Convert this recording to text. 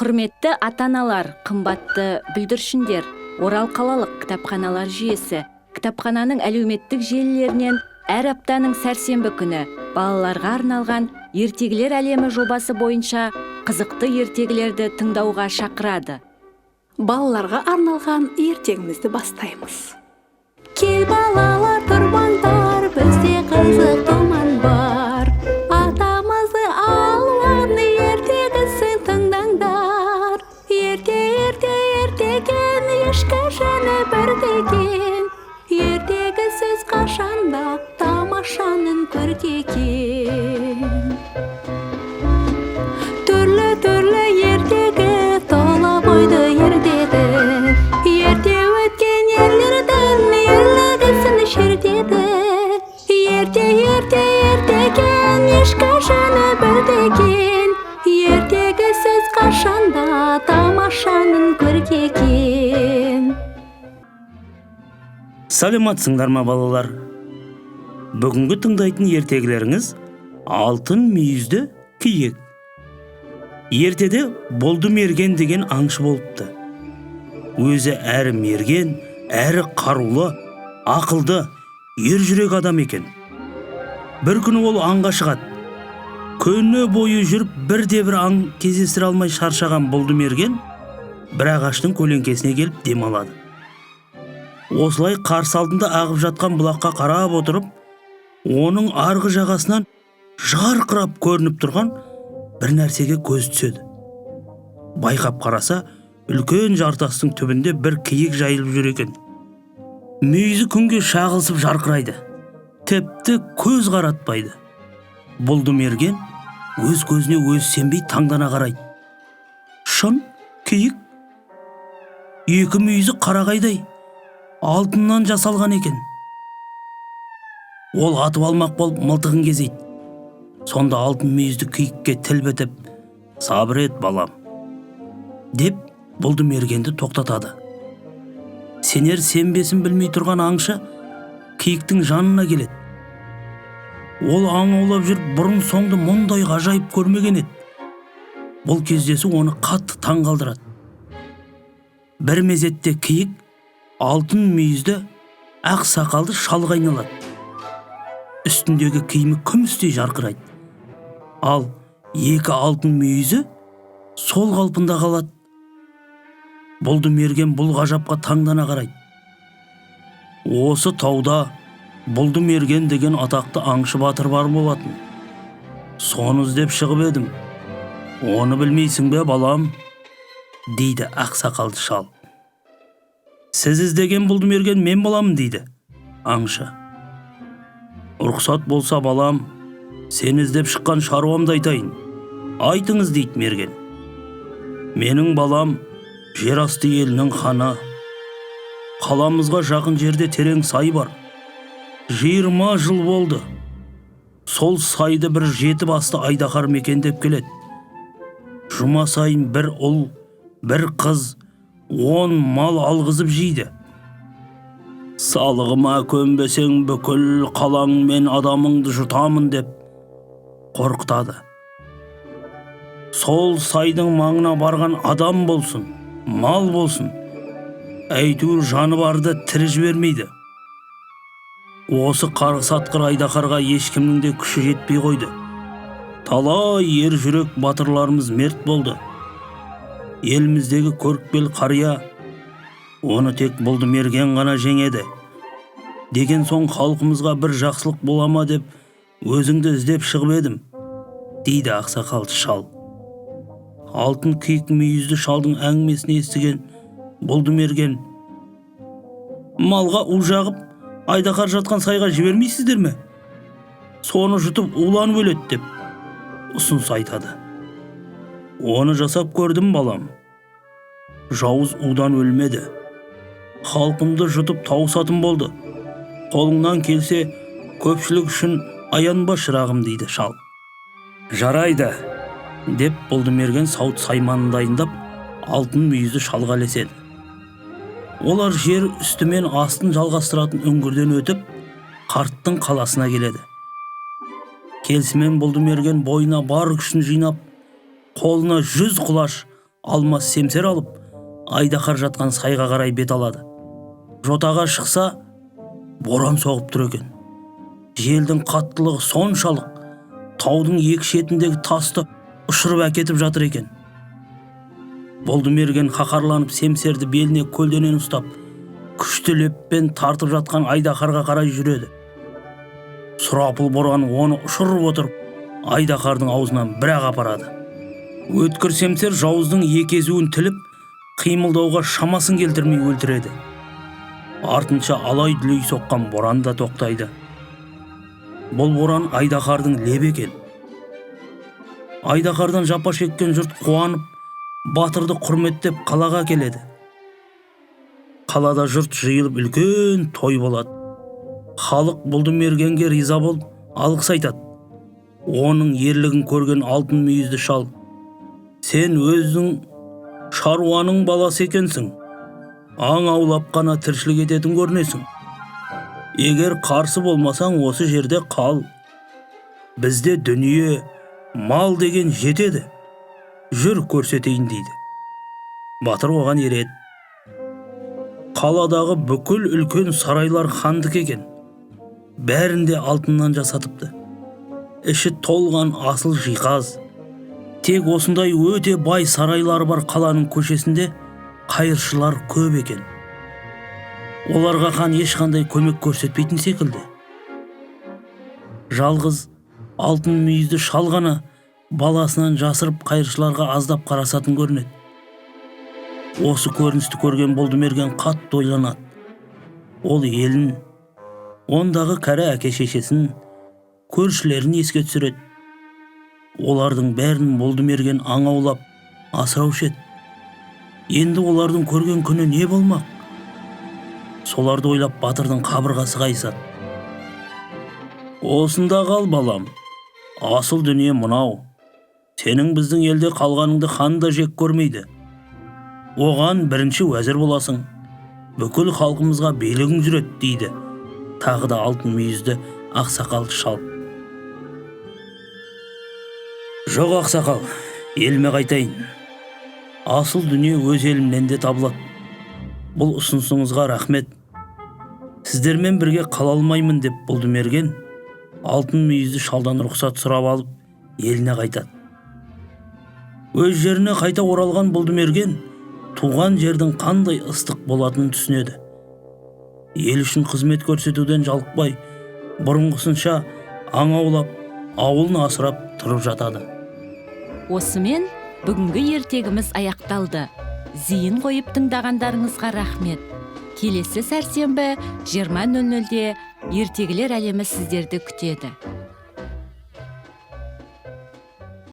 Құрметті ата-аналар, қымбатты бүлдіршіндер, Орал қалалық кітапханалар жүйесі, кітапхананың әлеуметтік желілерінен әр аптаның сәрсенбі күні балаларға арналған ертегілер әлемі жобасы бойынша қызықты ертегілерді тыңдауға шақырады. Балаларға арналған ертегімізді бастаймыз. Кел балалар, тұрмаңдар, бізде қызық думан бар. Атамызды алған ертегісін тыңдаңдар. Ертеген ешқашан бірдеген. Ертегісіз қашанда тамашаның көрдеген. Түрлі ертегі тола бойды ердеді. Ерте өткен ерлердің ерлігісін шертеді. Ертеген ешқашан бірдеген. Ертегісіз қашанда тамашаның көрдеген. Саламатсыңдар ма балалар? Бүгінгі тыңдайтын ертегілеріңіз алтын мүйізді киік. Ертеде болды мерген деген аңшы болыпты. Өзі әрі мерген, әрі қарулы, ақылды, ержүрек адам екен. Бір күні ол аңға шығады. Күні бойы жүріп бірде-бір аң кездестіре алмай шаршаған болды мерген бір ағаштың көлеңкесіне келіп демалады. Осылай қарсы алдында ағып жатқан бұлаққа қарап отырып, оның арғы жағасынан жарқырап көрініп тұрған бір нәрсеге көз түседі. Байқап қараса, үлкен жартастың түбінде бір киік жайылып жүр екен. Мүйізі күнге шағылысып жарқырайды, тіпті көз қаратпайды. Болды мерген өз көзіне өзі сенбей таңдана қарайды. Шын киік, екі мүйізі қарағайдай алтыннан жасалған екен. Ол атып алмақ болып мылтығын кезейді. Сонда алтын мүйізді киікке тіл бітіп, сабыр ет балам, деп болды мергенді тоқтатады. Сенер сенбесін білмей тұрған аңшы киіктің жанына келеді. Ол аң аулап жүріп бұрын соңды мұндай ғажайып көрмеген еді. Бұл кездесу оны қатты таң қалдырады. Бір мезетте киік алтын мүйізді ақ сақалды шалға айналады. Үстіндегі киімі күмістей жарқырайды. Ал екі алтын мүйізі сол қалпында қалады. Болды мерген бұл ғажапқа таңдана қарайды. Осы тауда болды мерген деген атақты аңшы батыр бар болатын. Соны іздеп шығып едім. Оны білмейсің бе балам? Дейді ақ сақалды шал. Сіз іздеген болды мерген мен боламын дейді аңшы. Рұқсат болса балам, сен іздеп шыққан шаруамды айтайын. Айтыңыз дейді мерген. Менің балам жер асты елінің ханы. Қаламызға жақын жерде терең сай бар. 20 жыл болды. Сол сайды бір 7 басты айдақар мекендеп келеді. Жұма сайын бір ұл, бір қыз 10 мал алғызып жейді. Салығыма көнбесең бүкіл қалаң мен адамыңды жұтамын деп қорқытады. Сол сайдың маңына барған адам болсын, мал болсын, әйтеуір жаны барды тірі жібермейді. Осы қарғыс атқыр айдақарға ешкімнің де күші жетпей қойды. Талай ер жүрек батырларымыз мерт болды. Еліміздегі көрікпел қария оны тек болды мерген ғана жеңеді. Деген соң халқымызға бір жақсылық болама деп өзіңді іздеп шығып едім, дейді ақсақалды шал. Алтын киік мүйізді шалдың әңгімесін естіген болды мерген: малға у жағып, айдақар жатқан сайға жібермейсіздер ме? Соны жұтып уланып өледі деп ұсыныс айтады. Оны жасап көрдім балам. Жауыз удан өлмеді. Халқымды жұтып тауысатын болды. Қолыңнан келсе, көпшілік үшін аянба шырағым, дейді шал. Жарайды, деп болды мерген сауыт сайманын дайындап, алтын мүйізді шалға ілеседі. Олар жер үстімен астын жалғастыратын үңгірден өтіп, қарттың қаласына келеді. Келісімен болды мерген бойына бар күшін жинап, қолына 100 құлаш алмас семсер алып Айдақар жатқан сайға қарай бет алады. Жотаға шықса, боран соғып тұр екен. Желдің қаттылығы соншалық, таудың екі шетіндегі тасты ұшырып әкетіп жатыр екен. Болдымерген қақарланып семсерді беліне көлденен ұстап, күшті леппен тартып жатқан Айдақарға қарай жүреді. Сұрапыл боран оны ұшырып отырып, Айдақардың аузынан бір-ақ апарады. Өткір семсер жауыздың екі езуін тіліп, қимылдауға шамасын келтірмей өлтіреді. Артынша алай-дүлей соққан боран да тоқтайды. Бұл боран Айдақардың лебі екен. Айдақардан жапа шеккен жұрт қуанып, батырды құрметтеп қалаға келеді. Қалада жұрт жиылып үлкен той болады. Халық Болдымергенге риза болып алғыс айтады. Оның ерлігін көрген алтын мүйізді шал: "Сен өзің шаруаның баласы екенсің. Аң аулап қана тіршілік ететін көрінесің. Егер қарсы болмасаң осы жерде қал. Бізде дүние, мал деген жетеді. Жүр көрсетейін" дейді. Батыр оған ереді. Қаладағы бүкіл үлкен сарайлар хандық екен. Бәрінде алтыннан жасатыпты. Іші толған асыл жиһаз. Тек осындай өте бай сарайлары бар қаланың көшесінде қайыршылар көп екен. Оларға хан ешқандай көмек көрсетпейтін секілді. Жалғыз алтын мүйізді шал ғана баласынан жасырып қайыршыларға аздап қарасатын көрінеді. Осы көріністі көрген Болдымерген қатты ойланады. Ол елін, ондағы кәрі әке-шешесін, көршілерін еске түсіреді. Олардың бәрін Болдымерген аң аулап асыраушы еді. Енді олардың көрген күні не болмақ? Соларды ойлап батырдың қабырғасы қайысады. "Осында қал балам. Асыл дүние мынау. Сенің біздің елде қалғаныңды хан да жек көрмейді. Оған бірінші уәзір боласың. Бүкіл халқымызға билігің жүреді" дейді. Тағы да алтын мүйізді ақсақал шал. "Жоқ ақсақал, еліме қайтайын. Асыл дүние өз елімнен де табылады. Бұл ұсынысыңызға рахмет. Сіздермен бірге қала алмаймын" деп Болдымерген алтын мүйізді шалдан рұқсат сұрап алып, еліне қайтады. Өз жеріне қайта оралған Болдымерген туған жердің қандай ыстық болатынын түсінеді. Ел үшін қызмет көрсетуден жалықпай, бұрынғысынша аң аулап, ауылын асырап тұрып жатады. Осымен бүгінгі ертегіміз аяқталды. Зейін қойып тыңдағандарыңызға рахмет. Келесі сәрсенбі 20:00-де ертегілер әлемі сіздерді күтеді.